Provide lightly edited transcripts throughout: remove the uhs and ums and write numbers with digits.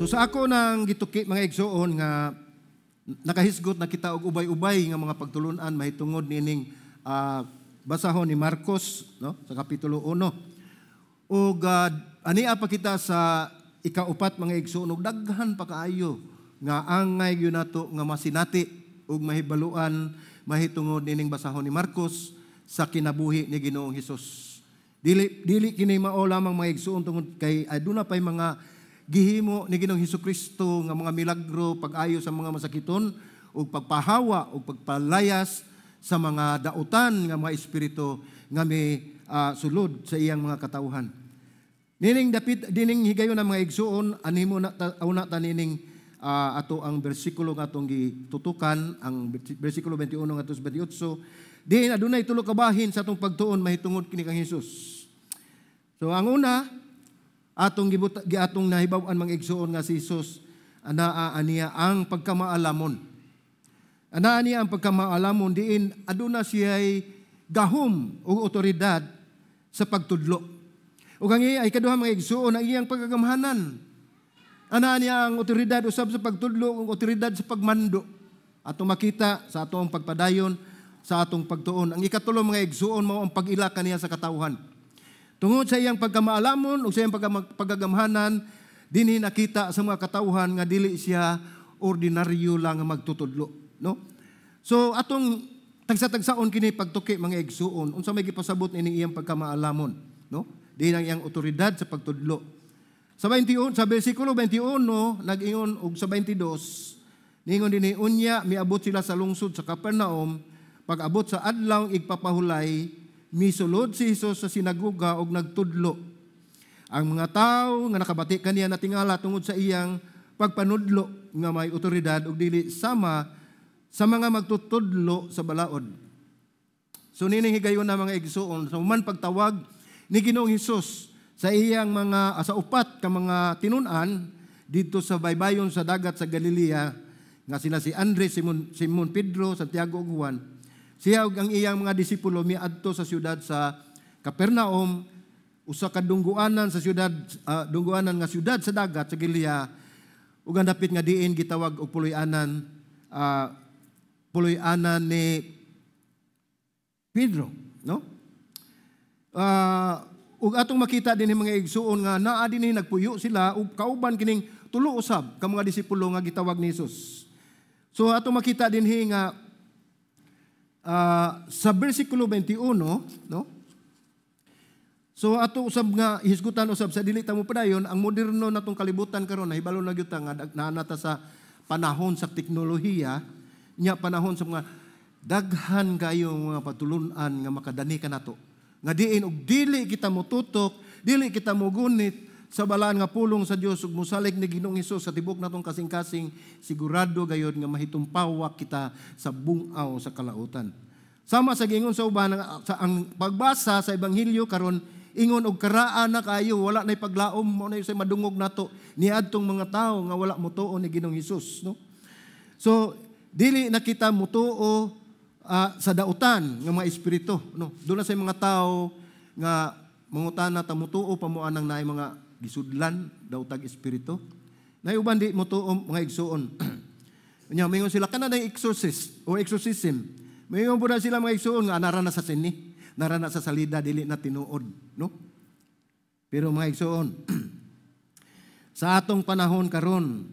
sa ako nang gituki mga igsoon nga nakahisgot na kita og ubay-ubay nga mga pagtulunan mahitungod nining basahon ni Marcos, no, sa kapitulo 1. Ug ania pa kita sa ikaupat mga igsoon ug daghan pa kaayo nga angay gyud nato nga masinati ug mahibaluan mahitungod nining basahon ni Marcos sa kinabuhi ni Ginoong Hesus. Dili kini mao lamang mga igsoon tungod kay aduna pay mga gihimo ni Ginoong Hesukristo nga mga milagro pag-ayo sa mga masakiton ug pagpahawa ug pagpalayas sa mga dautan nga mga espiritu nga may sulod sa iyang mga katawhan. Dining higayon ng mga igsoon anhimo na una ta nining ato ang bersikulo nga atong gitutukan, ang bersikulo 21 ngadto sa 28. Diin adunay tulo ka bahin sa atong pagtuon mahitungod kini kang Hesus. So ang una atong nahibaw-an mga igsoon nga si Hesus anaa niya ang pagkamaalamon. Anaa niya ang pagkamaalamon diin aduna siya'y gahom o otoridad sa pagtudlo. Ug ang iya ay kaduha mga igsoon ang iyang pagagamhanan. Anaa niya ang otoridad usab sa pagtudlo ug otoridad sa pagmando. Atong makita sa atong pagpadayon sa atong pagtuon. Ang ikatulo mga igsoon mao ang pag-ila kaniya sa katawhan. Tungod sa iyang pagkamaalamon o sa iyang pagagamhanan, dinhi nakita sa mga katawhan nga dili siya ordinaryo lang nga magtutudlo, no? So atong tagsa-tagsaon kini pagtuki mga igsoon, unsa may gipasabot ini iyang pagkamaalamon, no? Dinhi ang iyang otoridad sa pagtudlo. Sa bersikulo 21 nag-ingon og sa 22, ningon dinhi unya miabot sila sa lungsod sa Capernaum, pag-abot sa adlaw igpapahulay misulod si Hesus sa sinagoga og nagtudlo. Ang mga tawo nga nakabati kaniya natingala tungod sa iyang pagpanudlo nga may otoridad ug dili sama sa mga magtutudlo sa balaod. So nining higayon na mga igsoon, sa man pagtawag ni Ginoong Hesus sa iyang mga sa upat ka mga tinun-an dito sa baybayon sa dagat sa Galilea nga sila si Andres, Simon Pedro, Santiago ug Juan. Siya ug ang iyang mga disipulo miadto sa siyudad sa Capernaum, usa ka dungguanan sa siyudad, dungguanan nga siyudad sa dagat sa Galilea, ug ang dapit nga diin gitawag og puloy-anan ni Pedro, no? Ug atong makita din mga igsuon nga naa dinhi nagpuyo sila ug kauban kining tulo usab ka mga disipulo nga gitawag ni Hesus. So atong makita dinhi nga sa bersikulo 21, no? So ato usab nga hisgutan usab sa dili ta mo padayon ang moderno natong kalibutan karon nahibalo na gyud ta nga naanata sa panahon sa teknolohiya, nya panahon sa mga daghan kayo mga patulunan nga makadani kanato. Nga diin og dili kita motutok, dili kita mogunit sa balaan nga pulong sa Dios ug mosalig ni Ginoong Hesus sa tibok natong kasing-kasing, sigurado gayud nga mahitumpawak kita sa bungaw sa kalautan. Sama sa gingon sa uban sa ang pagbasa sa ebanghelyo karon ingon og karaan na kayo, wala nay paglaom mo na say madungog nato niadtong mga tawo nga wala motuo ni Ginoong Hesus, no? So dili na kita motuo sa dautan nga mga espiritu, no? Doon na say mga tawo nga mangutana ta motuo pa mo anang naay mga gisudlan daw tag espiritu. Nay uban di motuo mga igsoon. Nya mingon sila kana nay exorcist o exorcism. Mingon pud sila mga igsoon nga narana sa sini, narana sa salida dili na tinuod, no? Pero mga igsoon, sa atong panahon karon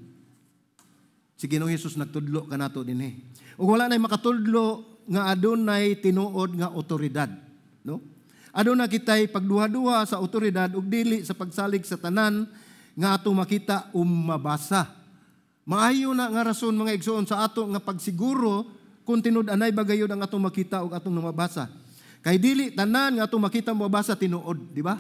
si Ginoong Hesus nagtudlo kanato dinhi. Ug wala nay makatudlo nga adunay tinuod nga otoridad, no? Aduna kitay pagduha-duha sa otoridad ug dili sa pagsalig sa tanan nga ato makita mabasa. Maayo na nga rason mga igsoon sa ato nga pagsiguro kung tinud-anay bagayod ang ato makita ug atong mabasa. Kay dili tanan nga ato makita mabasa tinuod, di ba?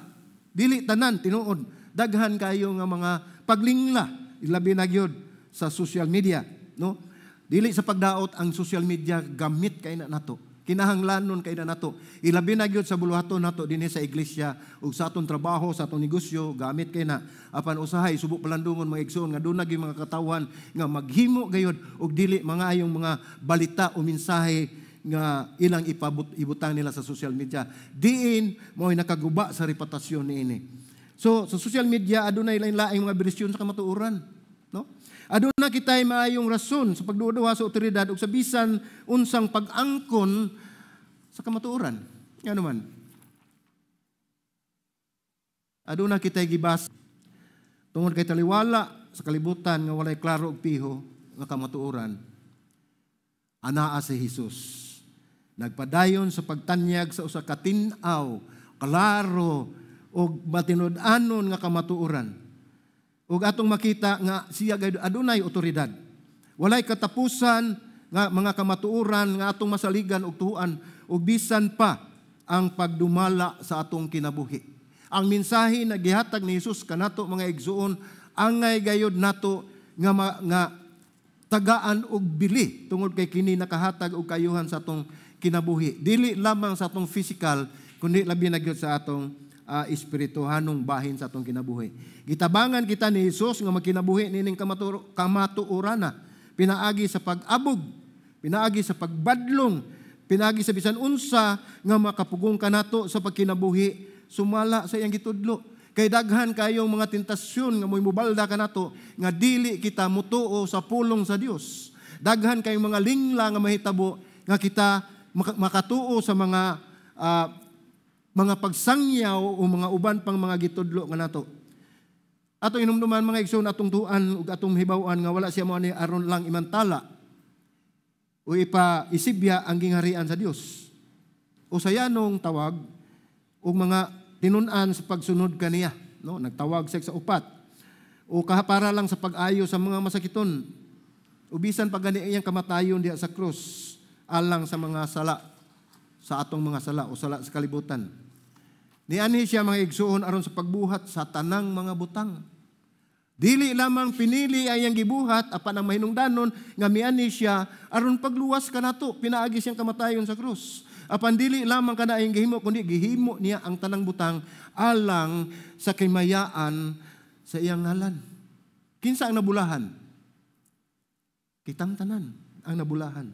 Dili tanan tinuod. Daghan kayo nga mga paglingla, ilabi na gyud sa social media, no? Dili sa pagdaot ang social media gamit kay na nato. Kinahanglanon kay na nato. Ilabi na gyud sa buluhaton nato dinhi sa iglesia ug sa aton trabaho, sa aton negosyo, gamit kay na apan usahay subok palandungon mga igsoon nga dunay mga katawhan nga maghimo gayud og dili mga ayong mga balita o mensahe nga ilang ibutang nila sa social media. Diin mo'y nakaguba sa reputasyon niini. So sa social media adunay lain-laing mga bersyon sa kamatuoran, no? Aduna kitay maayong rason sa pagduduha sa otoridad ug sa bisan unsang pag-angkon sa kamatuoran. Ngano man. Aduna kitay gibasa tungod kay taliwala sa kalibutan nga walay klaro ug piho nga kamatuoran. Anaa si Jesus. Nagpadayon sa pagtanyag sa usa ka tin-aw, klaro ug matinud-anon nga kamatuoran. Ug atong makita nga siya adunay otoridad. Walay katapusan nga mga kamatuoran nga atong masaligan ug tuhuan ug bisan pa ang pagdumala sa atong kinabuhi. Ang mensahe na gihatag ni Jesus kanato mga igsuon angay gayud nato nga tagaan og bili tungod kay kini nakahatag og kayuhan sa atong kinabuhi. Dili lamang sa atong physical kundi labi na gyud sa atong espirituhanong bahin sa atong kinabuhi. Gitabangan kita ni Jesus nga magkinabuhi nining kamatuoran na pinaagi sa pag-abog, pinaagi sa pagbadlong, pinaagi sa bisan unsa nga makapugong kanato sa pagkinabuhi sumala sa iyang gitudlo. Kay daghan kayong mga tentasyon nga mo'y kanato nga dili kita mutuo sa pulong sa Dios. Daghan kayong mga lingla nga mahitabo nga kita makatuo sa mga pagsangyaw o mga uban pang mga gitudlo nga nato. Atong inumduman mga igsoon atong tuan ug atong hibaw-an nga wala siya mo ani aron lang imantala o isibya ang gingharian sa Dios. O sayanong tawag og mga tinun-an sa pagsunod kaniya, no? Nagtawag siya sa upat. O para lang sa pag-ayo sa mga masakiton. Ubisan pag gani iyang kamatayon diha sa krus alang sa mga sala sa atong mga sala o sala sa kalibutan. Niani siya mga igsuon aron sa pagbuhat sa tanang mga butang. Dili lamang pinili ay ang gibuhat apan ang mahinungdanon nga miani siya aron pagluwas kanato pinaagi siyang kamatayon sa krus. Apan dili lamang kana ang gihimo kundi gihimo niya ang tanang butang alang sa kimayaan sa iyang ngalan. Kinsa ang nabulahan? Kitang tanan ang nabulahan.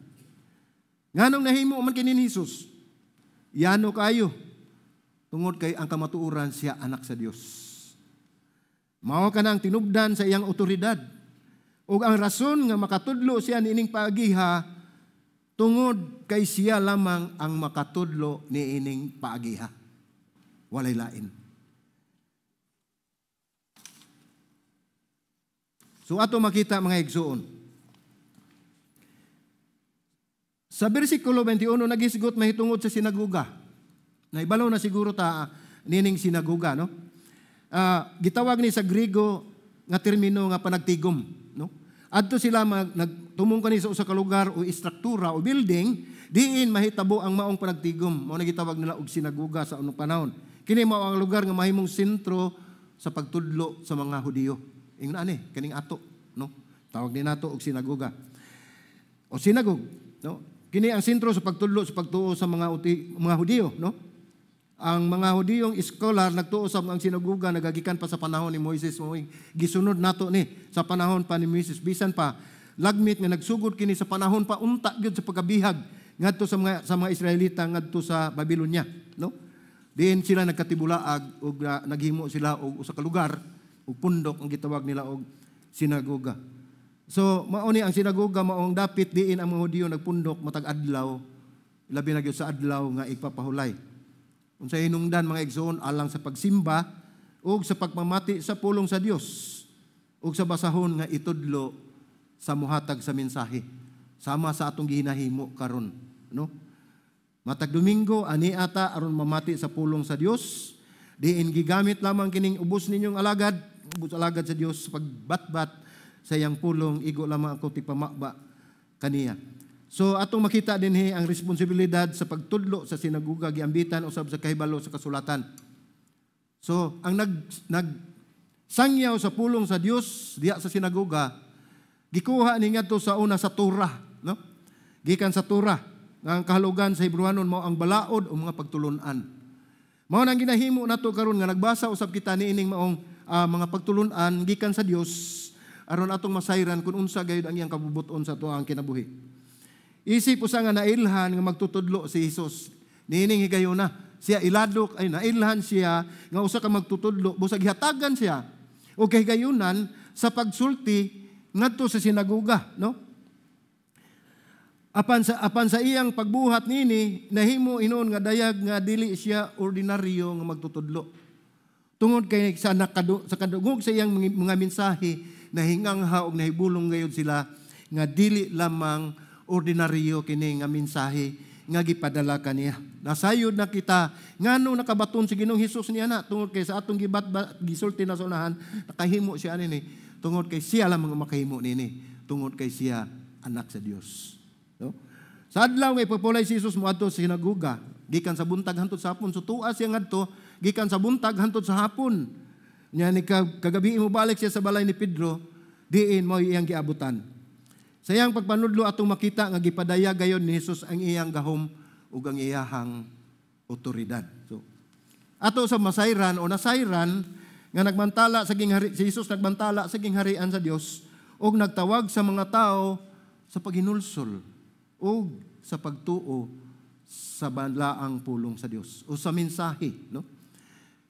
Nganong nahimo man kini ni Jesus? Yano kayo. Tungod kay ang kamatuoran siya anak sa Dios. Mao ka na ang tinubdan sa iyang otoridad. Ug ang rason nga makatudlo siya niining paagiha tungod kay siya lamang ang makatudlo niining paagiha. Walay lain. So ato makita mga igsuon. Sa bersikulo 21 nagisgot mahitungod sa sinaguga. Naibalaw na siguro ta nining sinaguga, no? Gitawag ni sa Griego nga termino nga panagtigom, no? Adto sila nagtumong kani sa usa ka lugar o istruktura o building diin mahitabo ang maong panagtigom. Mao na gitawag nila og sinaguga sa unang panahon. Kini mao ang lugar nga mahimong sentro sa pagtudlo sa mga Hudiyo. Ingon ani kaning ato, no? Tawag din nato og sinaguga. O sinagog, no? Kini ang sentro sa pagtudlo sa pagtuo sa mga Hudiyo, no? Ang mga Hudiyong scholar nagtuo sa ang sinaguga nagagikan pa sa panahon ni Moises, gisunod nato ni sa panahon pa ni Moises bisan pa lagmit nga nagsugod kini sa panahon pa unta gyud sa pagkabihag ngadto sa mga Israelita ngadto sa Babylonia, no? Diin sila nagkatibulaag ug naghimo sila og usa ka lugar ug pundok ang gitawag nila og sinaguga. So mao ni ang sinaguga maong dapit diin ang mga Hudiyo nagpundok matag adlaw labi na gyud sa adlaw nga igpapahulay. Unsa hinungdan mga igsoon alang sa pagsimba ug sa pagpamati sa pulong sa Dios ug sa basahon nga itudlo sa muhatag sa mensahe sama sa atong gihinahimo karon, no? Matag Domingo ani ata aron mamati sa pulong sa Dios diin gigamit lamang kining ubos ninyong alagad sa Dios sa pagbatbat sa iyang pulong igo lamang ako ti pamaba kaniya. So atong makita dinhi ang responsibilidad sa pagtudlo sa sinaguga giambitan usab sa kahibalo sa kasulatan. So ang nagsangyaw sa pulong sa Dios diha sa sinaguga gikuha ni ngadto sa una sa Torah, no? Gikan sa Torah nga ang kahalugan sa Hebrewanon mao ang balaod o mga pagtulon-an. Mao nang ginahimo nato karon nga nagbasa usab kita niining maong mga pagtulon-an gikan sa Dios aron atong masayran kung unsa gayud ang iyang kabubuton sa tuang kinabuhi. Isip usa nga nailhan nga magtutudlo si Jesus. Nining higayuna siya iladok ay nailhan siya nga usa ka magtutudlo busag gihatagan siya o kahigayunan sa pagsulti ngadto sa sinaguga, no? Apan sa iyang pagbuhat nini nahimo inon nga dayag nga dili siya ordinaryo nga magtutudlo. Tungod kay sa kadugog sa iyang mga mensahe nahingangha og nahibulong gayud sila nga dili lamang ordinaryo kini nga mensahe nga gipadala kaniya. Nasayod na kita ngano nakabaton si Ginoong Hesus niya na tungod kay sa atong gisulti na sa unahan nakahimo siya nini tungod kay siya lamang makahimo nini tungod kay siya anak sa Dios. No? Sa adlaw nga ipapulay si Jesus moadto sa sinaguga, gikan sa buntag hantod sa hapon, so tuas siya ngadto gikan sa buntag hantod sa hapon. Nya ni kagabi mo balik siya sa balay ni Pedro, diin mo iyang giabutan. Sa iyang pagpanudlo atong makita nga gipadaya gayon ni Jesus ang iyang gahom ug ang iyahang otoridad. So ato sa masayran o nasayran nga nagbantala sa ginghari, si Jesus nagbantala sa gingharian sa Dios ug nagtawag sa mga tao sa paghinulsol o sa pagtuo sa banlaang pulong sa Dios o sa mensahe, no?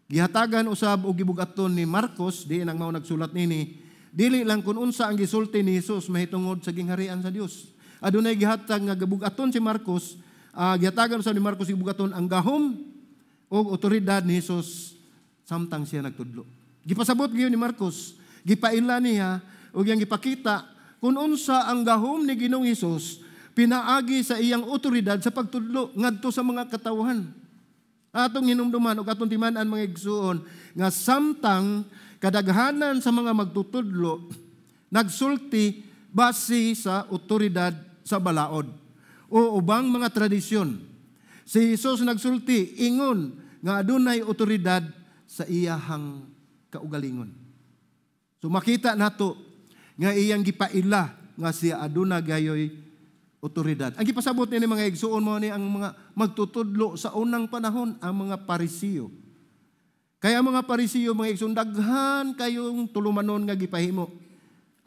Gihatagan usab og gibugaton ni Marcos diin ang mao nagsulat nini, dili lang kun unsa ang gisulti ni Jesus mahitungod sa gingharian sa Dios. Adunay gihatag nga gibugaton si Marcos, gihatagan usab ni Marcos gibugaton ang gahom o otoridad ni Jesus samtang siya nagtudlo. Gipasabot gyud ni Marcos, gipaila niya ug yang gipakita kun unsa ang gahom ni Ginoong Hesus pinaagi sa iyang otoridad sa pagtudlo ngadto sa mga katawhan. Atong hinumduman ug atong timan-an mga igsuon nga samtang kadaghanan sa mga magtutudlo nagsulti base sa otoridad sa balaod o ubang mga tradisyon. Si Jesus nagsulti ingon nga adunay otoridad sa iyahang kaugalingon. So makita nato nga iyang gipaila nga siya aduna gayoy otoridad. Ang gipasabot ni mga igsuon mo ni ang mga magtutudlo sa unang panahon ang mga Parisiyo. Kaya ang mga Parisiyo mga igsuon daghan kayong tulumanon nga gipahimo.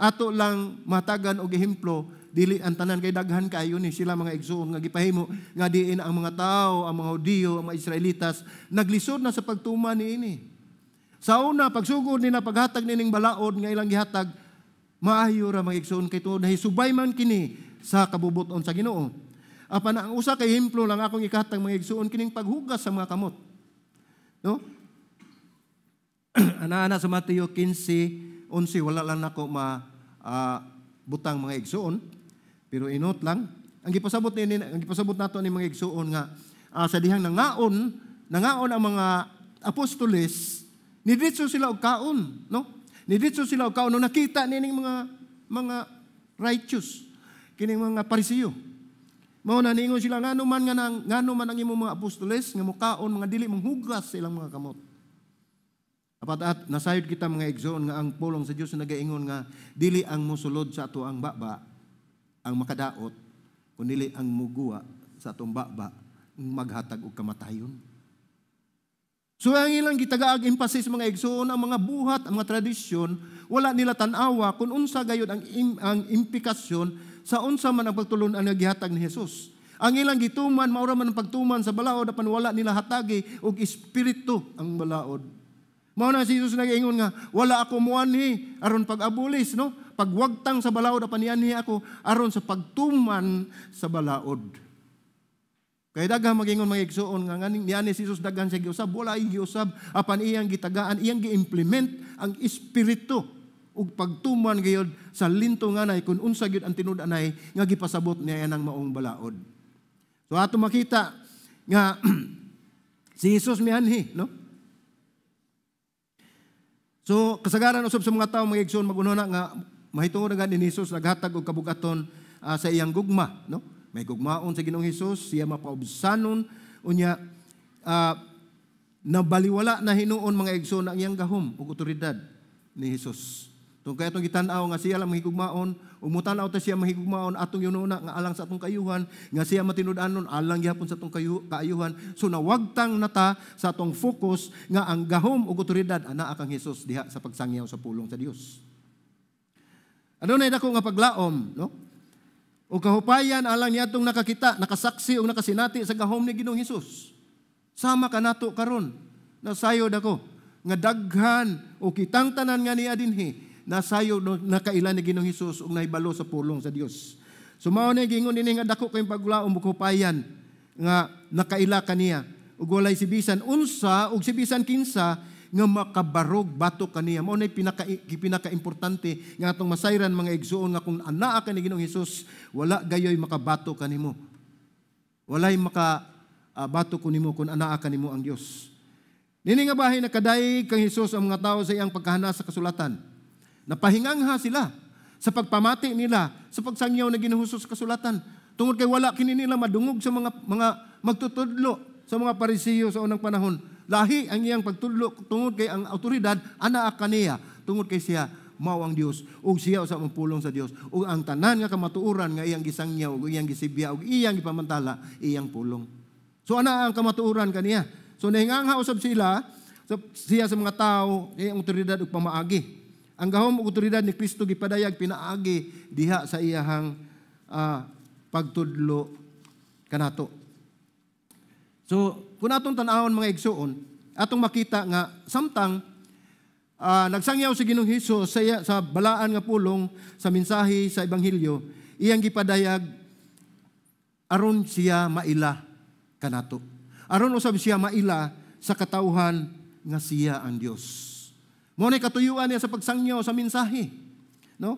Ato lang matagan og ehemplo dili ang tanan kay daghan kayo ni sila mga igsuon nga gipahimo nga diin ang mga tao, ang mga Hudiyo, ang mga Israelitas naglisod na sa pagtuman niini. Sa una pagsugod nila paghatag nining balaod nga ilang gihatag maayo ra mga igsuon kay tuod nahisubay man kini sa kabubuton sa Ginoo. Apan ang usa ka ehemplo lang akong ikahatag mga igsuon kining paghugas sa mga kamot. No? Ana sa Mateo 15:11 wala lang nako butang mga igsuon pero inot lang ang gipasabot nato ni mga igsuon nga sa dihang nangaon ang mga apostoles niditso sila og kaon, no? Niditso sila og kaon no nakita nining mga righteous kining mga Parisiyo. Mao na ningon sila ngano man ang imong mga apostoles nga mukaon mga dili manghugas sa ilang mga kamot. Apat nasayod kita mga igsoon nga ang pulong sa Dios nagaingon nga dili ang mosulod sa ato ang baba ang makadaot kundi ang muguwa sa atong baba maghatag og kamatayon. So ang ilang gitagaag emphasis mga igsoon ang mga buhat, ang mga tradisyon, wala nila tan-awa kung unsa gayud ang implikasyon sa unsa man ang pagtulon ang gihatag ni Jesus. Ang ilang gituman maura man ang pagtuman sa balaod apan wala nila hatagi og espiritu ang balaod. Mao na si Jesus nag-ingon nga wala ako muanhi aron pag-abulis, no? Pagwagtang sa balaod apan nianhi ako aron sa pagtuman sa balaod. Kaya daghang magingon mga igsuon nga nganing niani si Jesus daghan siya giusab, wala giusab apan iyang gitagaan, iyang gi-implement ang espiritu ug pagtuman gayud sa linto nganay kun unsa gyud ang tinud-anay nga gipasabot niya nang maong balaod. So ato makita nga si Jesus mianhi, no? So kasagaran usab sa mga tawo mga igsoon magunona nga mahitungod nga ni Jesus naghatag og kabugaton sa iyang gugma, no? May gugmaon sa Ginoong Hesus, siya mapaubsanon unya nabaliwala na hinuon mga igsoon ang iyang gahom ug otoridad ni Jesus. Tung kaya itong gitan-aw nga siya lang mahigugmaon, ug mutanaw ta siya mahigugmaon atong yununa nga alang sa atong kayuhan, nga siya matinud-anon alang gihapon sa atong kaayuhan. So nawagtang nata sa atong focus nga ang gahom ug otoridad ana kang Hesus diha sa pagsangyaw sa pulong sa Dios. Adunay dako nga paglaom, no? O kahupayan alang niadtong nakakita, nakasaksi o nakasinati sa gahom ni Ginoong Hesus. Sama ka nato karon. Nasayod ako nga daghan o kitang tanan nga niya dinhi nasayo nakaila ni Ginoong Hesus ug nahibalo sa pulong sa Dios. So mao ni gingon ini nga dako kayong paglaom bukupayan nga nakaila kaniya ug walay sibisan unsa ug sibisan kinsa nga makabarog batok kaniya. Mao nay pinaka-importante nga atong masayran mga igsuon nga kung anaa ka ni Ginoong Hesus wala gayoy makabato kanimo. Walay makabato kunimo kung anaa kanimo ang Dios. Nini nga bahay nakadayeg kang Hesus ang mga tao sa iyang pagkahana sa kasulatan. Napahingangha sila sa pagpamati nila sa pagsangyaw na Ginoong Hesus sa kasulatan. Tungod kay wala kini nila madungog sa mga magtutudlo sa mga Parisiyo sa unang panahon. Lahi ang iyang pagtudlo tungod kay ang awtoridad anaa kaniya tungod kay siya mao ang Dios ug siya usa magpulong sa Dios ug ang tanan nga kamatuoran nga iyang gisangyaw ug iyang gisibya ug iyang ipamantala iyang pulong. So ana ang kamatuoran kaniya. So nahingangha usab siya sa mga tao iyang awtoridad ug pamaagi. Ang gahom ug awtoridad ni Kristo gipadayag pinaagi diha sa iyahang pagtudlo kanato. So kung atong tan-awon mga igsuon, atong makita nga samtang nagsangyaw si Ginoong Hesus sa balaan nga pulong sa mensahe sa ebanghelyo, iyang gipadayag aron siya maila kanato. Aron usab siya maila sa katawhan nga siya ang Dios. Mao nay katuyuan niya sa pagsangyaw sa mensahe, no?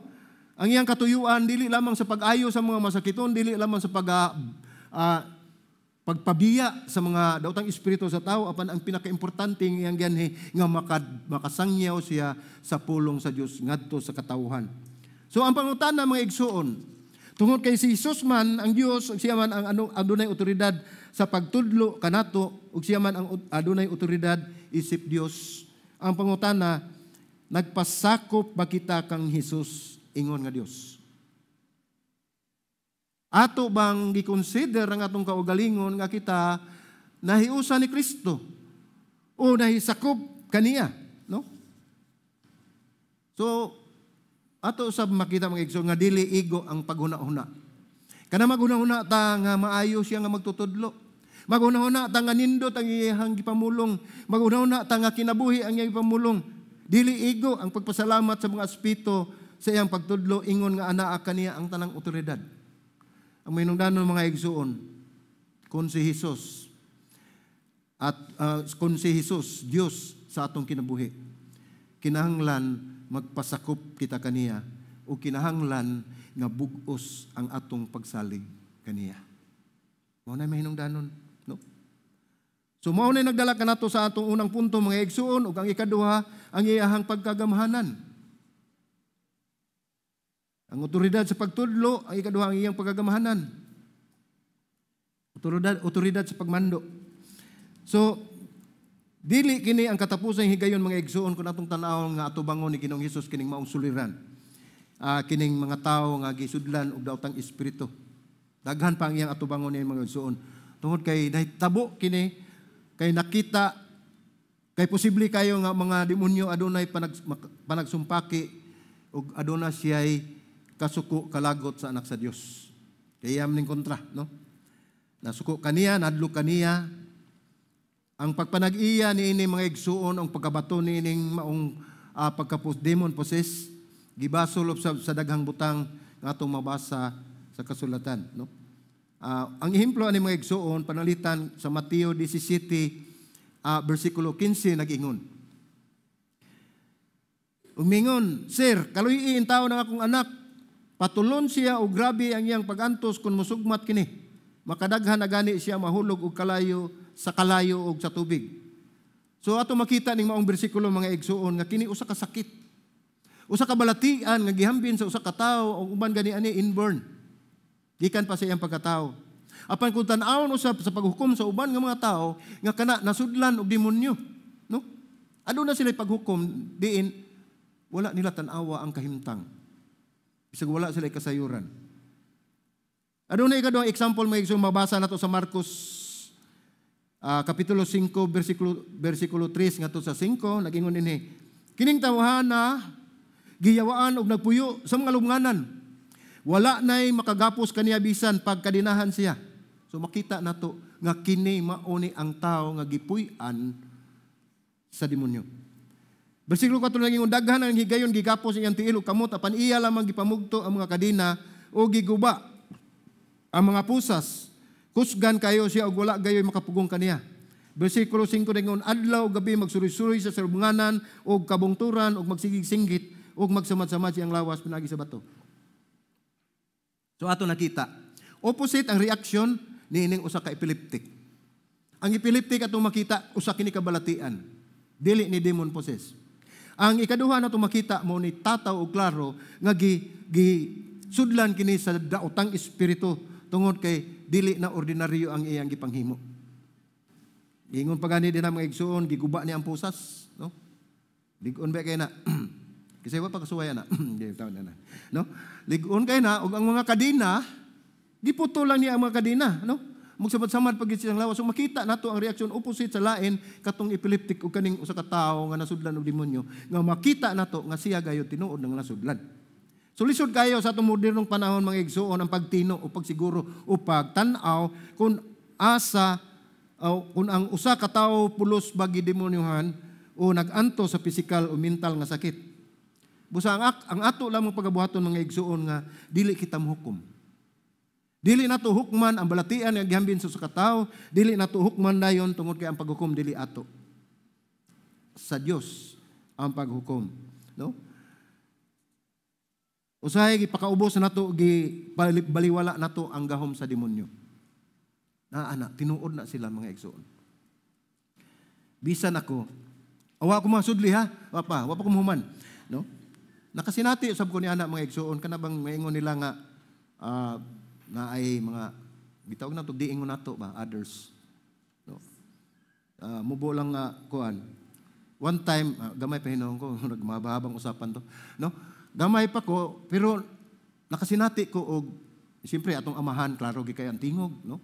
Ang iyang katuyuan dili lamang sa pag-ayo sa mga masakiton, dili lamang sa pagpabiya sa mga daotang espiritu sa tao, apan ang pinaka-importante ng iyang ganhi nga makasangyaw siya sa pulong sa Dios ngadto sa katawhan. So ang pangutana mga igsuon, tungod kay si Hesus man ang Dios ug siya man ang adunay otoridad sa pagtudlo kanato ug siya man ang adunay otoridad isip Dios. Ang pangutana, nagpasakop ba kita kang Hesus ingon nga Dios? Ato bang gi-consider ang atong kaugalingon nga kita nahiusa ni Kristo o nahisakop kaniya, no? So ato usab makita mga igsoon nga dili igo ang paghuna-huna. Kana maghuna-huna ta nga maayo siya nga magtutudlo. Maghuna-huna ta nga nindot ang iyang gipamulong. Maghuna-huna ta nga kinabuhi ang iyang gipamulong. Dili igo ang pagpasalamat sa mga espiritu sa iyang pagtudlo ingon nga anaa kaniya ang tanang otoridad. Ang mainungdanon mga igsuon, kung si Hesus kung si Hesus Dios sa atong kinabuhi, kinahanglan magpasakop kita kaniya o kinahanglan nga bug-os ang atong pagsalig kaniya. Mao na mainungdanon, no? So mao na nagdala kanato sa atong unang punto mga igsuon ug ang ikaduha ang iyahang pagkagamhanan. Ang otoridad sa pagtudlo, ang ikaduha ang iyang pagkagamahanan. Otoridad sa pagmando. So, dili kini ang katapusan higayon mga igsuon kung atong tan-awon nga atubangon ni Ginoong Hesus kining maong suliran. Kining mga tawo nga gisudlan og daotang espiritu. Daghan pa ang iyang atubangon ni mga igsuon. Tungod kay nahitabo kini kay nakita kay posible kayo nga mga demonyo adunay panagsumpaki ug aduna siya'y kasuko kalagot sa anak sa Dios. Kaya ning kontra, no? Nasuko kaniya, nadlo kaniya. Ang pagpanag-iya niini mga igsuon, ang pagkabato niining maong demon possess, gibasol sa daghang butang nga atong mabasa sa kasulatan, no? Ang ehemplo ani mga igsuon panalitan sa Mateo 17 bersikulo 15 nag-ingon. Umingon, "Sir, kaluy-in tao ng akong anak, patulon siya o grabe ang iyang pagantos kung musugmat kini. Makadaghan na gani siya mahulog og kalayo sa kalayo og sa tubig." So ato makita ning maong bersikulo mga igsuon nga kini usa ka sakit. Usa ka balatian nga gihambin sa usa ka tawo ug uban gani ani inborn. Gikan pa sa iyang pagkatao. Apan kung tan-awon usab sa paghukom sa uban nga mga tawo nga kana nasudlan og demonyo, no? Aduna sila paghukom diin wala nila tan-awa ang kahimtang. Bisag wala sila kasayuran. Adunay ikaduhang example may igsoon mabasa nato sa Marcos kapitulo 5 bersikulo 3 ngadto sa 5 nagingon dinhi, "Kining tawhana giyawaan og nagpuyo sa mga lubnganan. Wala nay makagapos kaniya bisan pagkadinahan siya." So makita nato nga kini mao ni ang tao nga gipuy-an sa demonyo. Bersikulo 4 lagi, daghan ang higayon gigapos iyang tiil ug kamot apan iya lamang gipamugto ang mga kadina o giguba ang mga pusas. Kusgan kayo siya ug wala gayoy makapugong kaniya. Bersikulo 5 ringon, adlaw gabi magsuroy-suroy sa salubunganan og kabungturan og magsigig-singgit og magsamad-samad siyang lawas pinagi sa bato. So ato nakita, opposite ang reaction niining usa ka epileptic. Ang epileptic atong makita usa kini kabalatian, dili ni demon possessed. Ang ikaduha na makita mo ni tataw og klaro nga sudlan kini sa daotang espiritu tungod kay dili na ordinaryo ang iyang gipanghimo. Ingon pa gani din ang mga igsuon, giguba niya ang pusas, no? Ligon ba kay na? Kasi wa pa kasuwaya na. No? Ligon kay na og ang mga kadina giputo lang niya ang mga kadina, no? Magsamad-samad pag siyang lawas. So makita nato ang reaksyon opposite sa lain katong epileptic o kaning usa ka tawo nga nasudlan og demonyo, nga makita nato nga siya gayud tinuod nga nasudlan. So lisod kayo sa atong modernong panahon mga igsuon ang pagtino o pagsiguro o pagtan-aw kung asa kung ang usa ka tawo pulos bagi demonyohan o nag-anto sa physical o mental nga sakit. Busa ang ato lamang pagabuhaton mga igsuon nga dili kita mohukom. Dili nato hukman ang balatian nga gihambin sa katawo, dili nato hukman dayon tungod kay ang paghukom dili ato. Sa Dios ang paghukom, no? Usahay gipakaubos nato baliwala nato ang gahom sa demonyo. Ana tinuod na sila mga igsoon. Bisan ako, awa ko masudli ha, wa pa ko muhuman, no? Nakasinati usab ko ni ana mga igsoon kanabang maingon nila nga na ay mga bitawag na to diingon nato ba others, no? Mubo lang nga kuan one time gamay pa hinahon ko nagmahabang usapan to, no? Gamay pa ko pero nakasinati ko og siyempre atong amahan klaro gi kay ang tingog, no?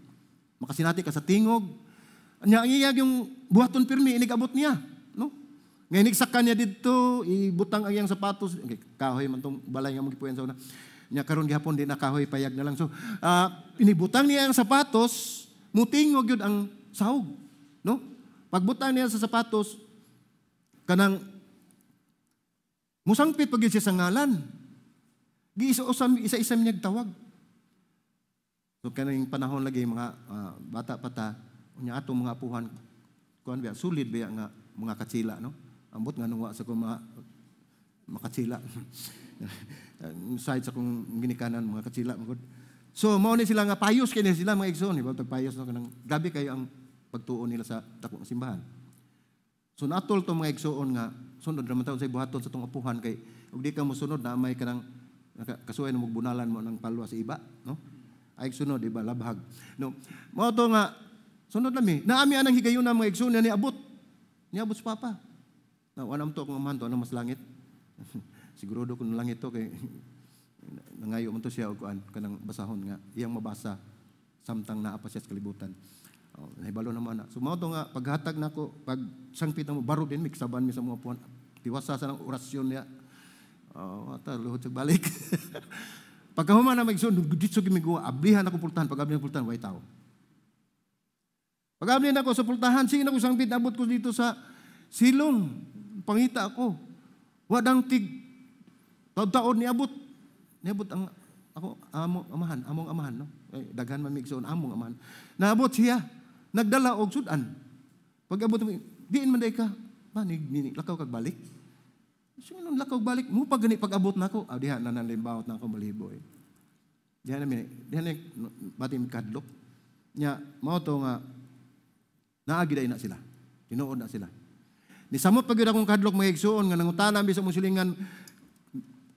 Makasinati ka sa tingog nya ang iyag yung buhaton pirmi inigabot niya, no? Ngayon igsaka niya didto ibutang ang iyang sapatos kahoy man tong balay nga magipuyan sa una nya karon gihapon di nakahoy payag na lang. So inibutang niya ang sapatos, mutingog yun ang sahog, no? Pagbutang niya sa sapatos kanang musangpit pag siya sa ngalan. Isa-isa niya tawag. So kanang panahon lagi mga bata pata unya atong mga apuhan kuan biya sulid biya nga mga katsila, no? Ambot nga nung wa sa ko makatsila. Side sa kong ginikanan mga katsila magod. So mao ni sila nga payos kini sila mga igsoon, iba payos no kanang gabi kayo ang pagtuon nila sa dako nga simbahan. So natol to mga igsoon nga sunod ra man taon sa buhaton sa tong apuhan kay ug di ka mosunod na may kanang kasuway na magbunalan mo ng palwa sa iba, no? Ay sunod iba labhag, no? Mao to nga sunod lami naami anang higayon na mga igsoon ni abot sa papa. Na wanam to kung amahan to ano mas langit. Sigurado kung lang ito kay nangayo man to siya og kuan kanang basahon nga iyang mabasa samtang naa pa siya sa kalibutan. Nahibalo naman na. So mao to nga paghatag nako pag sangpit mo baro din miksaban mi sa mga puan. Tiwasa sa nang orasyon niya. Ata luhod sa balik. Pagkahuman na magsun dito gyud migo ablihan ako pultahan pag abli pultahan way tao. Pag abli nako sa pultahan sige nako sangpit abot ko dito sa silong pangita ako. Wadang tig taon niabot ang ako among amahan, no? Daghan man migsoon among amahan. Naabot siya, nagdala og sudan. Pag abot diin man day ka, ni lakaw kag balik. So nung lakaw balik, mo pag gani pag abot nako, diha na nalimbawot na ako malibo eh. Diha na bati mi kadlok. Nya mao to nga naagi day na sila. Tinuod na sila. Ni samot pag akong kadlok mga igsoon nga nangutana mi sa musilingan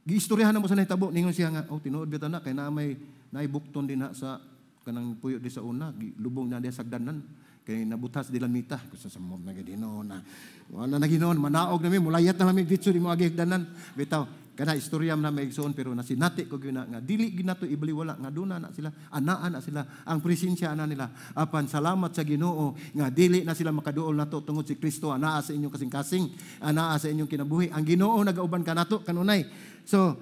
giistoryahan na mo sa nahitabo ningon siya nga tinuod bitaw na kay naay bukton din na sa kanang puyo di sa una lubong na di sagdanan kay nabutas di lamita kusa sa mom na gidino na wala na ginon manaog na mi mulayat na mi ditso di mo agi higdanan bitaw kana istorya na may igsoon pero nasinati ko gyud nga dili ginato ibaliwala nga duna na sila anaan na sila ang presensya na nila apan salamat sa Ginoo nga dili na sila makaduol nato tungod si Kristo anaa sa inyong kasing-kasing anaa sa inyong kinabuhi ang Ginoo nagauban kanato kanunay. So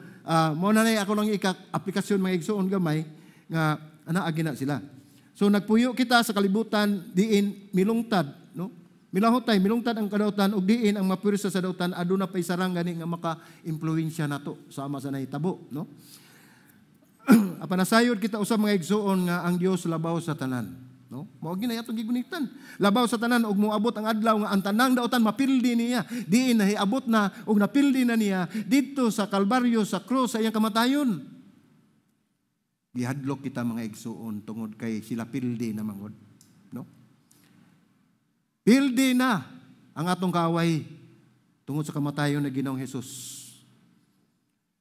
mo na nay ako lang aplikasyon mga igsoon gamay nga anaa gina sila. So nagpuyo kita sa kalibutan diin milungtad, no? milahutay, milungtad ang kadautan ug diin ang mapurisa sa dautan aduna pay sarang gani nga maka-impluwensya nato sama sa nahitabo, no? Apanasayod kita usab mga igsuon nga ang Dios labaw sa tanan, no? Mao ginay atong gigunitan. Labaw sa tanan ug moabot ang adlaw nga ang tanang dautan mapildi niya. Diin nahiabot na ug napildi na niya didto sa Kalbaryo sa krus sa iyang kamatayon. Gihadlok kita mga igsuon tungod kay sila pildi na mangod, no? Pildi na ang atong kaaway tungod sa kamatayon na Ginoong Hesus.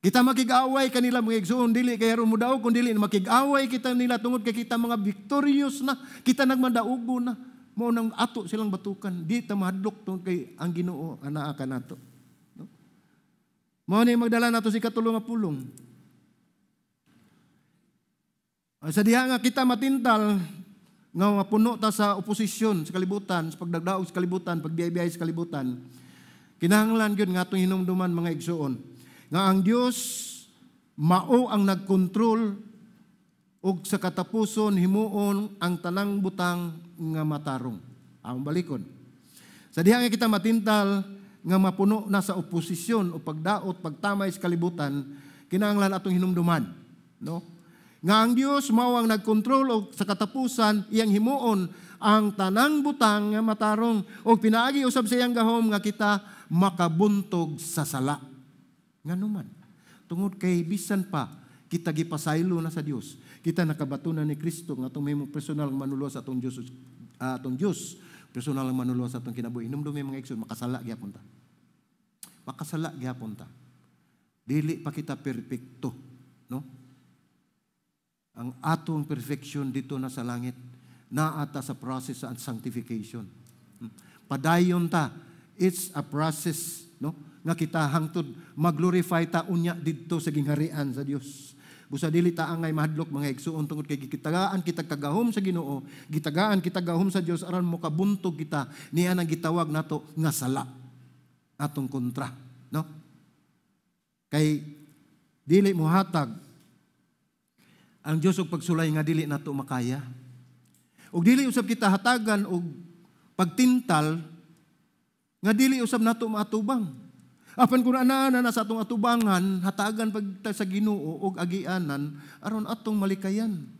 Kita makig-away kanila mga igsuon, dili kay aron mo daog, kundi dili makig-away kita nila tungod kay kita mga victorious na, kita nagmadaugo na. Mao nang ato silang batukan, di ta mahadlok tungod kay ang Ginoo anaa kanato. No? Mao ni magdala nato si katulong nga pulong. Sa diha nga kita matintal nga puno ta sa oposisyon sa kalibutan, sa pagdagdaog sa kalibutan, pagbiyahe sa kalibutan, kinahanglan gyud nga atong hinumduman mga igsuon nga ang Dios mao ang nagkontrol ug sa katapuson himuon ang tanang butang nga matarong. Ang balikon. Sa diha nga kita matintal nga mapuno na sa oposisyon o pagdaot, pagtamay sa kalibutan, kinahanglan atong hinumduman, no? Nga ang Dios mao ang nagkontrol og sa katapusan iyang himuon ang tanang butang nga matarong og pinaagi usab sa iyang gahom nga kita makabuntog sa sala. Nganuman tungod kay bisan pa kita gipasaylo na sa Dios, kita nakabatunan ni Kristo nga atong mahimong personal nga manuluwas sa atong Dios, personal nga manuluwas sa atong kinabuhi. Hinumdumi mga igsoon, makasala gyapon ta. Makasala gyapon ta. Dili pa kita perpekto, no? Ang atong perfection dito na sa langit, naata sa process sa sanctification. Padayon ta, it's a process, no? Nga kita hangtod maglorify ta unya didto sa gingharian sa Dios. Busa dili ta angay mahadlok mga igsuon tungod kay gitagaan kita kagahom sa Ginoo, gitagaan kita gahom sa Dios aron mo kabuntog kita niya nang gitawag nato nga sala. Atong kontra, no? Kay dili mo hatag ang Dios og pagsulay nga dili nato makaya. Ug dili usab kita hatagan og pagtintal nga dili usab nato maatubang. Apan kun ana na sa atong atubangan, hatagan pag sa Ginoo og agianan aron atong malikayan.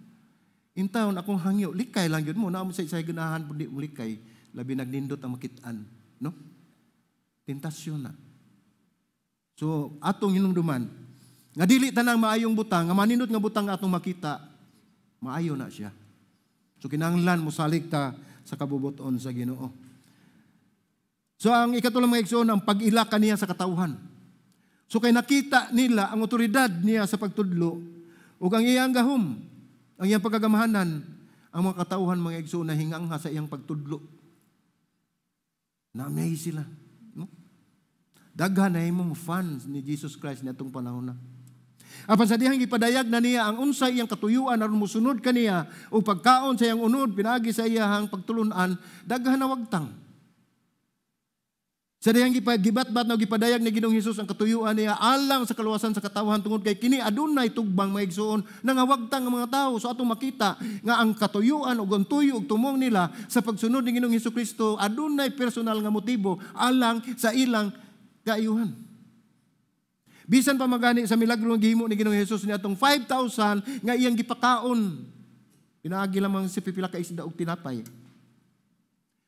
Intawon akong hangyo, likay lang gyud mo na mo sa ganahan pud di mo likay, labi nagnindot ang makit-an, no? Tentasyon na. So atong hinumduman nga dili tanang maayong butang, nga manindot nga butang nga atong makita, maayo na siya. So kinahanglan mo salig ta sa kabubuton sa Ginoo. So ang ikatulang mga igsoon, ang pag-ila kaniya sa katawhan. So kay nakita nila ang otoridad niya sa pagtudlo ug ang iyang gahom, ang iyang pagkagamahanan, ang mga katawhan mga igsoon na hingangha sa iyang pagtudlo. Naamay sila, no? Daghan na imong fans ni Jesus Christ ni atong panahon na. Apan sa dihang gipadayag na niya ang unsay iyang katuyuan aron mosunod kaniya o pagkaon sa iyang unod pinagi sa iyang pagtulunan, daghan na wagtang. Sa dihang gibat-bat na gipadayag ni Ginoong Hesus ang katuyuan niya alang sa kaluwasan sa katawhan tungod kay kini adunay tugbang mga igsoon nangawagtang ang mga tawo. So atong makita nga ang katuyuan ug ang tuyo ug tumong nila sa pagsunod ni Ginoong Hesukristo adunay personal nga motibo alang sa ilang kaayuhan. Bisan pa magani sa milagro nga gihimo ni Ginoong Hesus ni atong 5,000 nga iyang gipakaon. Pinaagi lamang si pipila ka isda og tinapay.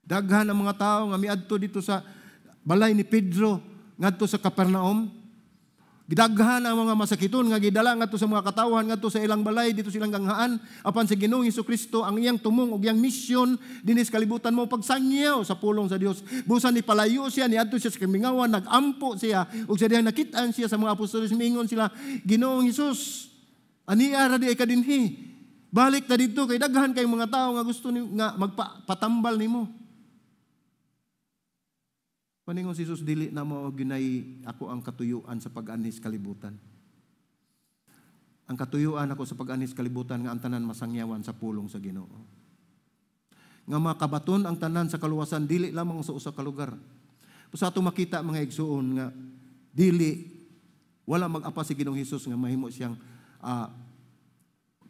Daghan ang mga tawo nga miadto dito sa balay ni Pedro ngadto sa Capernaum. Gidaghan ang mga masakiton nga gidala ngadto sa mga katawhan ngadto sa ilang balay dito silang ganghaan apan sa Ginoong Hesukristo ang iyang tumong ug iyang misyon dinhi sa kalibutan mo pagsangyaw sa pulong sa Dios. Busan ni palayo siya niadto siya sa kamingawan, nagampo siya ug sa dihang nakit-an siya sa mga apostoles mingon sila, Ginoong Hesus, ania ra di ka dinhi. Balik ta didto kay daghan kay mga tawo nga gusto ni nga magpatambal nimo. Paningon si Jesus, dili na mo ginay ako ang katuyuan sa pag-anis kalibutan. Ang katuyuan ako sa pag-anis kalibutan nga ang tanan masangyawan sa pulong sa Ginoo. Nga makabaton ang tanan sa kaluwasan dili lamang sa usa ka lugar. Sa ato makita mga igsuon nga dili wala mag-apas si Ginoong Hesus nga mahimo siyang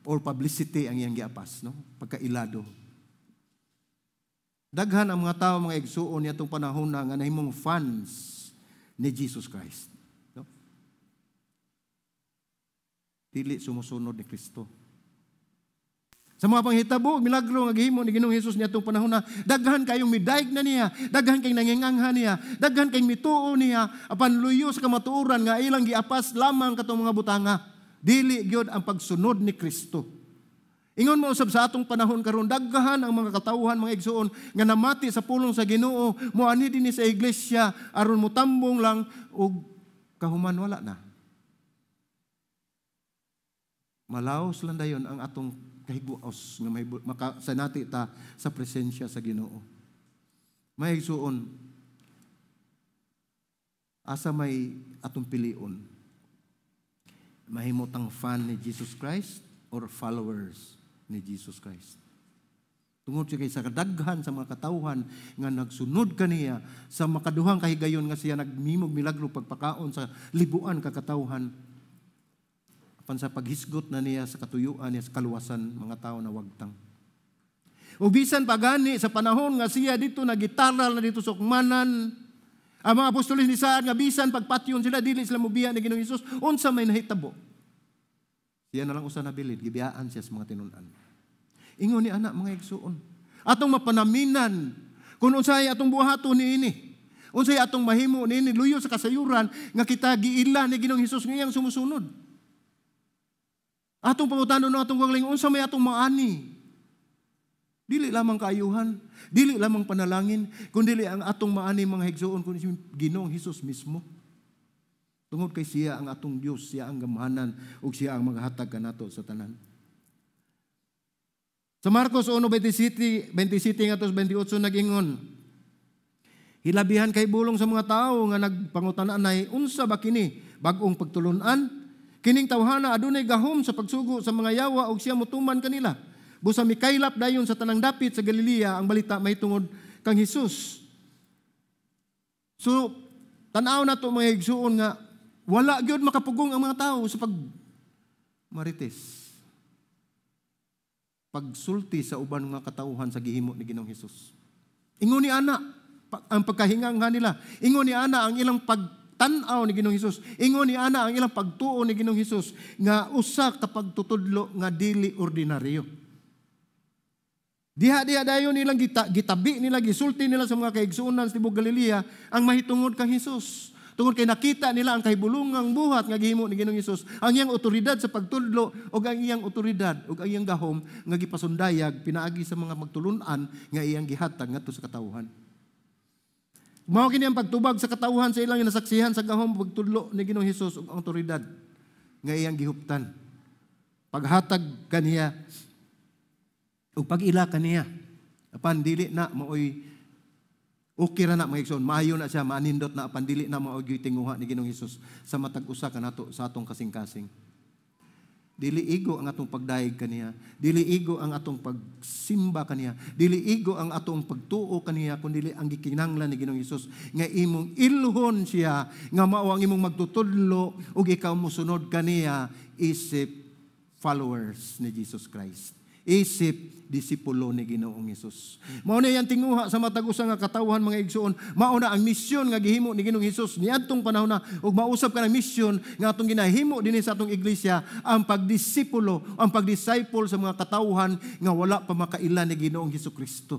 or publicity ang iyang giapas, no? Pagkailado. Daghan ang mga tao, mga igsuon niya itong panahon na nga nahimong fans ni Jesus Christ. No? Dili sumusunod ni Kristo. Sa mga panghitabo, milagro nga gihimo ni Ginoong Hesus niya itong panahon na daghan kayong midaig na niya, daghan kayong nangingangha niya, daghan kayong mituo niya, apan luyo sa kamatuoran nga ilang giapas lamang katong mga butanga. Dili gyud ang pagsunod ni Kristo. Ingon mo usab sa atong panahon karon, daghan ang mga katawhan, mga igsuon nga namati sa pulong sa Ginoo, moani dinhi sa iglesia aron motambong lang og kahuman wala na. Malaos lang dayon ang atong kahiguaos nga may makasanati ta sa presensya sa Ginoo. May igsuon, asa may atong pilion. Mahimotang fan ni Jesus Christ or followers ni Jesus Christ. Tungod siya kay sa kadaghan sa mga katawhan nga nagsunod kaniya sa makaduhang kahigayon nga siya nagmimog milagro pagpakaon sa libuan ka katawhan. Apan sa paghisgot na niya sa katuyuan niya sa kaluwasan mga tao na wagtang. O bisan pagani sa panahon nga siya dito nagitaral na dito sa ukmanan, ang mga apostoles ni saan nga bisan pagpatyon sila dili sila mobiya ni Ginoong Hesus, unsa may nahitabo. Siya na lang usa nabilid, gibiyaan siya sa mga tinun-an. Ingon ni anak mga igsuon, atong mapanaminan kung unsay atong buhaton niini, unsay atong mahimo niini luyo sa kasayuran nga kita giila ni Ginoong Hesus nga iyang sumusunod. Atong pangutanon no atong kagaling unsa may atong maani. Dili lamang kaayuhan, dili lamang panalangin, kundi ang atong maani mga igsuon kun si Ginoong Hesus mismo. Tungod kay siya ang atong Dios, siya ang gamahanan ug siya ang maghatag kanato sa tanan. Sa Marcos 1:27 ngadto 28 nag-ingon, hilabihan kay bulong sa mga tao nga nagpangutan-anay, unsa ba kini bag-ong pagtulon-an? Kining tawhana adunay gahom sa pagsugo sa mga yawa ug siya motuman kanila. Busa mikaylap dayon sa tanang dapit sa Galilea ang balita mahitungod kang Hesus. So tan-aw nato mga igsuon nga wala gyud makapugong ang mga tao sa marites. Pagsulti sa uban nga katawhan sa gihimo ni Ginoong Hesus. Ingon ni ana ang pagkahinganghan nila. Ingon ni ana ang ilang pagtan-aw ni Ginoong Hesus. Ingon ni ana ang ilang pagtuo ni Ginoong Hesus nga usa ka pagtutudlo nga dili ordinaryo. Diha dayon nilang gitabi nila, gisulti nila sa mga kaigsuonan sa tibok Galilea ang mahitungod kang Hesus. Tungod kay nakita nila ang kahibulungang buhat nga gihimo ni Ginoong Hesus, ang iyang otoridad sa pagtudlo o ang iyang otoridad o ang iyang gahom nga gipasundayag pinaagi sa mga magtulunan nga iyang gihatag ngadto sa katawhan. Mao kini ang pagtubag sa katawhan sa ilang nasaksihan sa gahom pagtudlo ni Ginoong Hesus ug ang otoridad nga iyang gihuptan. Paghatag kaniya o pag-ila kaniya. Apan dili na maoy okay ra na mga igsoon, maayo na siya, maanindot na apan dili na maoy tinguha ni Ginoong Hesus sa matag usa kanato sa atong kasing-kasing. Dili igo ang atong pagdaig kaniya, dili igo ang atong pagsimba kaniya, dili igo ang atong pagtuo kaniya, kundi ang gikinahanglan ni Ginoong Hesus nga imong ilhon siya nga mao ang imong magtutudlo ug ikaw mosunod kaniya isip followers ni Jesus Christ. Isip disipulo ni Ginoong Hesus. Mao na yan tinguha sa matag usa nga katawhan mga igsuon. Mao na ang misyon nga gihimo ni Ginoong Hesus niadtong panahon na ug mausab ka ng misyon nga atong ginahimo dinhi sa atong iglesia ang pagdisipulo, ang pagdisciple sa mga katawhan nga wala pa makaila ni Ginoong Hesukristo.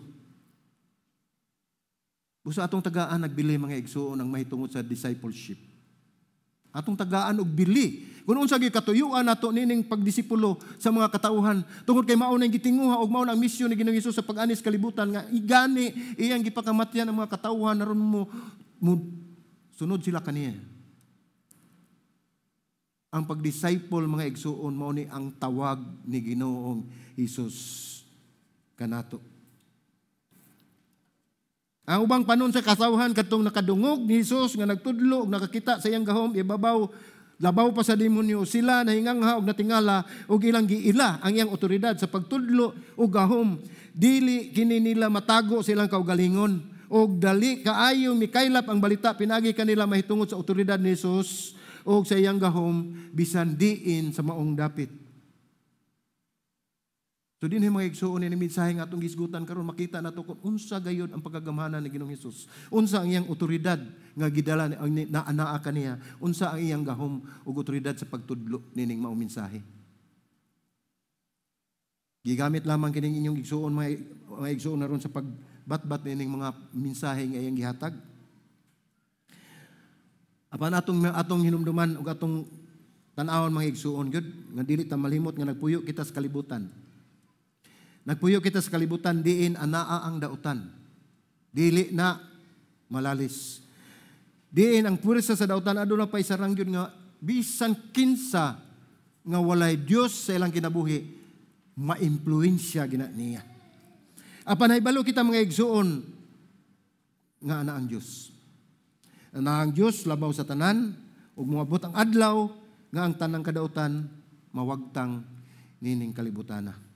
Usa atong tagaan nagbili mga igsuon ang mahitungod sa discipleship. Atong tagaan og bili kun unsa gyud katuyuan nato nining pagdisipulo sa mga katawhan tungod kay mao nang gitinguha ug mao na ang misyon ni Ginoong Hesus sa pag-anis kalibutan nga igani iyang gipakamatyan ang mga katawhan aron mo sunod sila kaniya. Ang pagdisciple mga igsuon mao ni ang tawag ni Ginoong Hesus kanato. Ang ubang panon sa katawhan katong nakadungog ni Hesus nga nagtudlo ug nakakita sa iyang gahom ibabaw labaw pa sa demonyo sila nahingangha ug natingala ug ilang giila ang iyang otoridad sa pagtudlo ug gahom dili kini nila matago silang kaugalingon ug dali kaayo mikaylap ang balita pinagi kanila mahitungod sa otoridad ni Hesus ug sa iyang gahom bisan diin sa maong dapit. So dinhi mga igsuon ni mensahe nga atong gisgutan karon makita nato kung unsa gayud ang pagkagamhanan ni Ginoong Hesus. Unsa ang iyang otoridad nga gidala na anaa kaniya. Unsa ang iyang gahom ug otoridad sa pagtudlo nining mao mensahe. Gigamit lamang kining inyong igsuon mga igsuon naron sa pagbatbat nining mga mensahe nga iyang gihatag. Apan atong hinumduman ug atong tan-awon mga igsuon gyud nga dili ta malimot nga nagpuyo kita sa kalibutan. Nagpuyo kita sa kalibutan, diin anaa ang dautan. Dili na malalis. Diin ang purisa sa dautan, aduna pa isarang yun nga, bisan kinsa nga walay Diyos sa ilang kinabuhi, ma-impluensya gina niya. Apan naibalo kita mga igsuon, nga ana ang Diyos. Ana ang Diyos, labaw sa tanan, ug moabot ang adlaw, nga ang tanang kadautan, mawagtang nining kalibutana.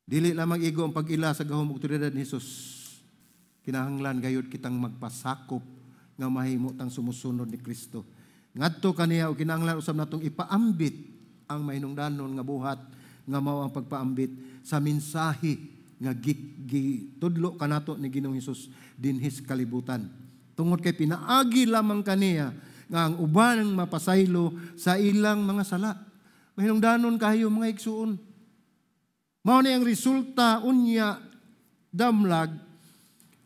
Dili lamang igo ang pag-ila sa gahom ug otoridad ni Hesus. Kinahanglan gayud kitang magpasakop nga mahimo tang sumusunod ni Kristo. Ngadto kaniya ug kinahanglan usab natong ipaambit ang mahinungdanon nga buhat nga mao ang pagpaambit sa mensahe nga gitudlo kanato ni Ginoong Hesus dinhis kalibutan. Tungod kay pinaagi lamang kaniya nga ang uban mapasaylo sa ilang mga sala. Mahinungdanon kayo mga igsuon. Mao ni ang resulta unya damlag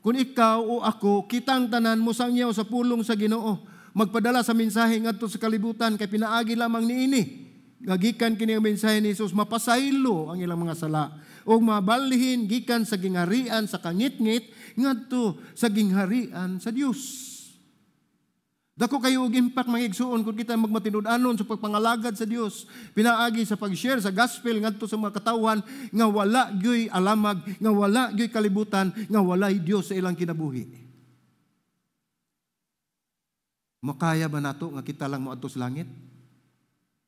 kung ikaw o ako kitang tanan mo sangyaw sa pulong sa Ginoo magpadala sa mensahe ngadto sa kalibutan kay pinaagi lamang niini nga gikan kini ang mensahe ni Hesus mapasaylo ang ilang mga sala ug mabalhin gikan sa gingharian sa kangit-ngit ngadto sa gingharian sa Dios. Dako kayo og impact mga igsuon kung kita magmatinud-anon sa pagpangalagad sa Dios. Pinaagi sa pag-share sa gospel ngadto sa mga katawhan nga wala gyoy alamag, nga wala gyoy kalibutan, nga walay Dios sa ilang kinabuhi. Makaya ba nato nga kita lang moadto sa langit?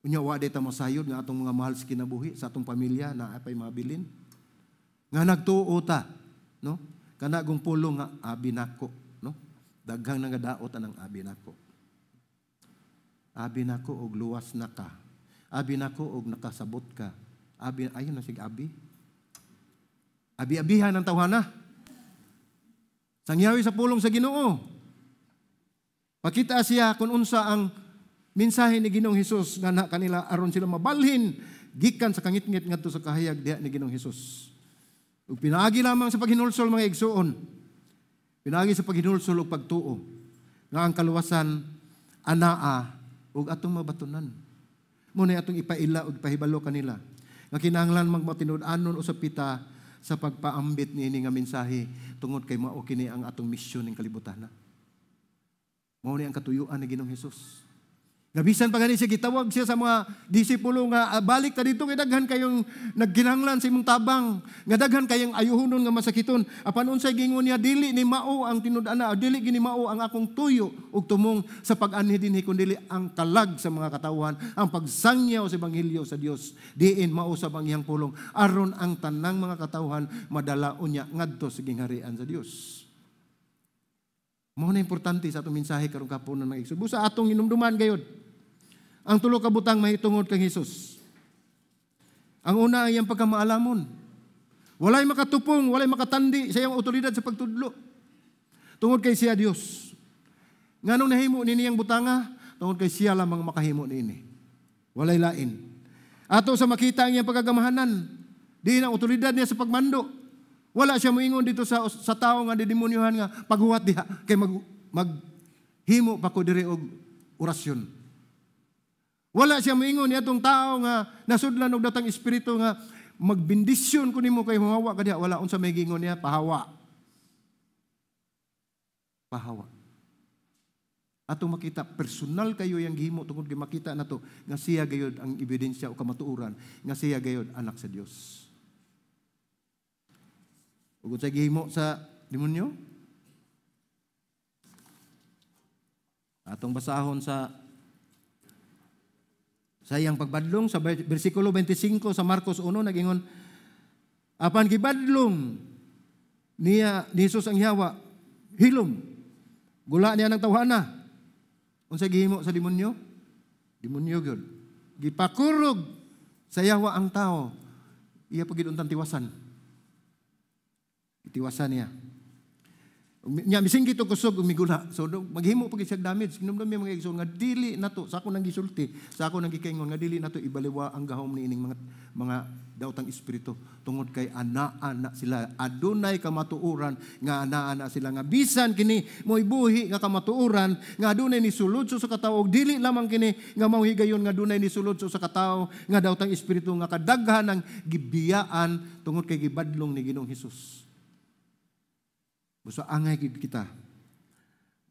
Unya wa day ta masayod nga atong mga mahal sa kinabuhi sa atong pamilya na apay mabilin. Nga nagtuo ta, no? Kana gong pulong nga abi nako, no? Daghang nangadaot ang abi nako. Abi nako og luwas na ka. Abi nako og nakasabot ka. Abi ayon na sig abi. Abi-abihan ang tawhana. Sangyawi sa pulong sa Ginoo. Pakita siya kung unsa ang mensahe ni Ginoong Hesus nga na kanila aron sila mabalhin gikan sa kangit-ngit ngadto sa kahayag diha ni Ginoong Hesus. Ug pinaagi lamang sa paghinulsol mga igsuon. Pinagi sa paghinulsol ug pagtuo nga ang kaluwasan anaa ug atong mabatunan. Muna atong ipaila ug pahibalo kanila nga kinahanglan magmatinud-anon usab kita sa pagpaambit niini nga mensahe tungod kay mao kini ang atong misyon ning kalibutan. Mao ni ang katuyuan ni Ginoong Hesus. Nabisan pa gani siya gitawag siya sa mga disipulo nga balik ta dito kay daghan kayong nagkinahanglan sa imong tabang, nga daghan kayong ayuhonon nga masakiton. Apan unsay gingon niya dili ni mao ang tinud-ana, dili gini mao ang akong tuyo ug tumong sa pag-anhi dinhi kundi ang kalag sa mga katawhan, ang pagsangyaw sa ebanghelyo sa Dios. Diin mao sa iyang pulong aron ang tanang mga katawhan madala unya ngadto sa gingharian sa Dios. Mao na importante sa atong mensahe karong kapunon ng igsoon. Busa atong hinumduman gayud. Ang tulo ka butang mahitungod kang Hesus. Ang una ay ang pagkamaalamon. Walay makatupong, walay makatandi sa iyang otoridad sa pagtudlo. Tungod kay siya Dios. Nganong nahimo nini ang butanga? Tungod kay siya lamang makahimo nini. Walay lain. Ato sa makita ang iyang pagkagamahanan, di ang otoridad niya sa pagmando. Wala siya moingon dito sa tao nga didemonyohan nga paghuwat diha kay maghimo pa ko diri og orasyon. Wala siya moingon niadtong tao nga nasudlan og datang espiritu nga magbendisyon ko nimo kay mahawa ka diha. Wala unsa may gingon niya pahawa. Pahawa. Ato makita personal kayo yang gihimo tungod kay makita nato nga siya gayud ang ebidensya o kamatuoran nga siya gayud anak sa Dios. Ug sa gihimo sa demonyo atong basahon sa iyang pagbadlong sa bersikulo 25 sa Marcos 1 nagingon apan gibadlong niya ni Jesus ang Yawa hilom gula niya ng tawhana unsa gihimo sa demonyo gyud gipakurog Sa yawa ang tao, iya pagid untang tiwasan. Itiwasan niya. Nya mising gito kusog umigula. So maghimo pag siya damage. Kinumdum mga igsoon nga dili nato sa ako nang gisulti, sa ako nang gikaingon nga dili nato ibaliwa ang gahom ni ining mga daotang espiritu tungod kay ana-ana sila. Adunay kamatuoran nga ana-ana sila nga bisan kini moy buhi nga kamatuoran nga adunay ni sulodso sa katawo ug dili lamang kini nga mauhigayon nga adunay ni sulodso sa katawo nga daotang espiritu nga kadaghan ng gibiyaan tungod kay gibadlong ni Ginoong Hesus. So angay kita.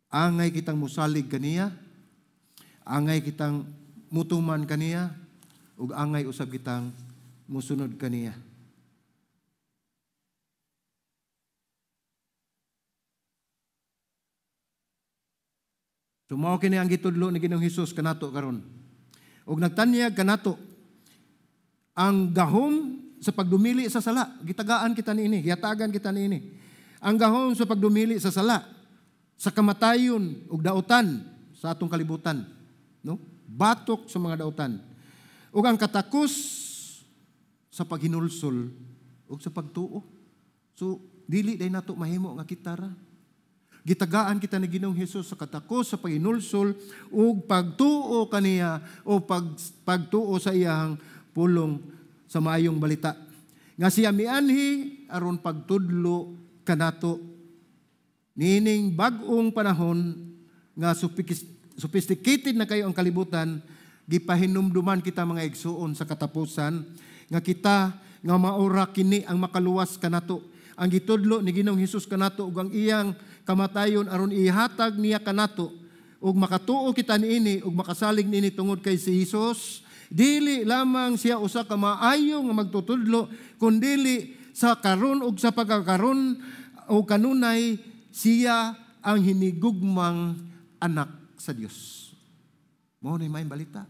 Angay kitang musalig kaniya. Angay kitang mutuman kaniya. Ug angay usab kitang musunod kaniya. So mao kini ang gitudlo ni Ginoong Hesus kanato karon. Ug nagtanyag kanato ang gahom sa pagdumili sa sala. Gitagaan kita niini, gihatagan kita niini. Ang gahom sa pagdumili sa sala, sa kamatayon ug daotan sa atong kalibutan, no? Batok sa mga daotan. Ug ang katakos sa paghinulsol ug sa pagtuo. So dili day nato mahimo nga kitara. Gitagaan kita ni Ginoong Hesus sa katakos sa paghinulsol ug pagtuo kaniya o pagtuo sa iyang pulong sa maayong balita. Nga siya mianhi aron pagtudlo kanato nining bag-ong panahon nga sophisticated na kayo ang kalibutan, gipahinumduman kita mga igsuon sa katapusan nga kita nga maura kini ang makaluwas kanato. Ang gitudlo ni Ginoong Hesus kanato ug ang iyang kamatayon aron ihatag niya kanato ug makatuo kita niini ug makasalig niini tungod kay si Hesus. Dili lamang siya usa ka maayo nga magtutudlo kundi sa karon ug sa pagkakaron o kanunay siya ang hinigugmang anak sa Dios. Mao ni may balita.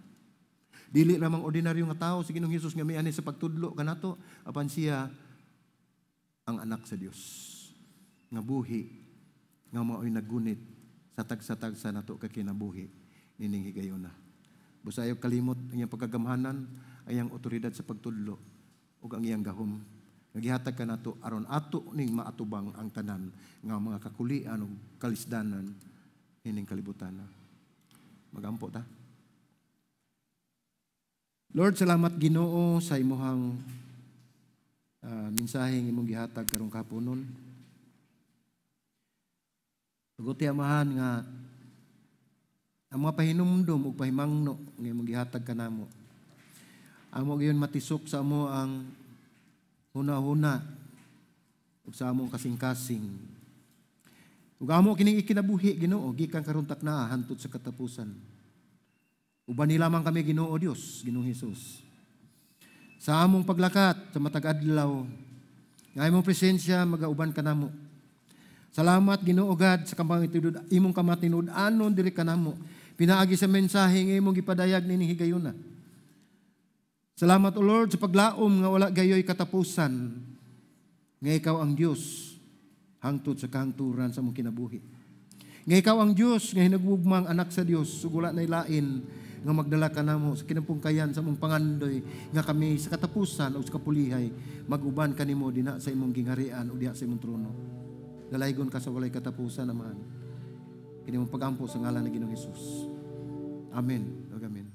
Dili lamang ordinaryo nga tao si Ginoong Hesus nga miani sa pagtudlo kanato apan siya ang anak sa Dios. Nga buhi nga mao'y nagunit sa tagsa-tagsa nato ka kinabuhi nining higayuna. Busa ayo kalimot ang iyang pagkagamhanan, ang iyang otoridad sa pagtudlo ug ang iyang gahom. Nagihatag ka nato aron ato ning maatubang ang tanan nga mga kakulian ug kalisdanan hining kalibutan. Magampo ta. Lord, salamat Ginoo sa imong mensaheng imong gihatag karong kahaponon. Tugot amahan nga ang mga pahinumdum ug pahimangno nga imong gihatag kanamo. Amo giyon matisok sa amo ang huna-huna ug sa among kasing-kasing. Ug amo kining ikinabuhi Ginoo gikan karon takna hantud sa katapusan. Uban ni lamang kami Ginoo Dios, Ginoong Hesus. Sa among paglakat sa matag adlaw, nga imong presensya magauban kanamo. Salamat Ginoo God sa imong kamatinud-anon diri kanamo. Pinaagi sa mensahe nga imong gipadayag nining higayuna. Salamat o Lord sa paglaom nga wala gayoy katapusan nga ikaw ang Diyos hangtod sa kahangturan sa mong kinabuhi. Nga ikaw ang Diyos nga hinagugmang anak sa Diyos sugula na ilain nga magdala ka namo sa kinampungkayan sa mong pangandoy nga kami sa katapusan o sa kapulihay maguban kanimo dina sa imong gingharian o diha sa imong trono. Dalaygon ka sa walay katapusan naman. Kini mong pagampo sa ngalan ni Ginoong Hesus. Amen. Amen.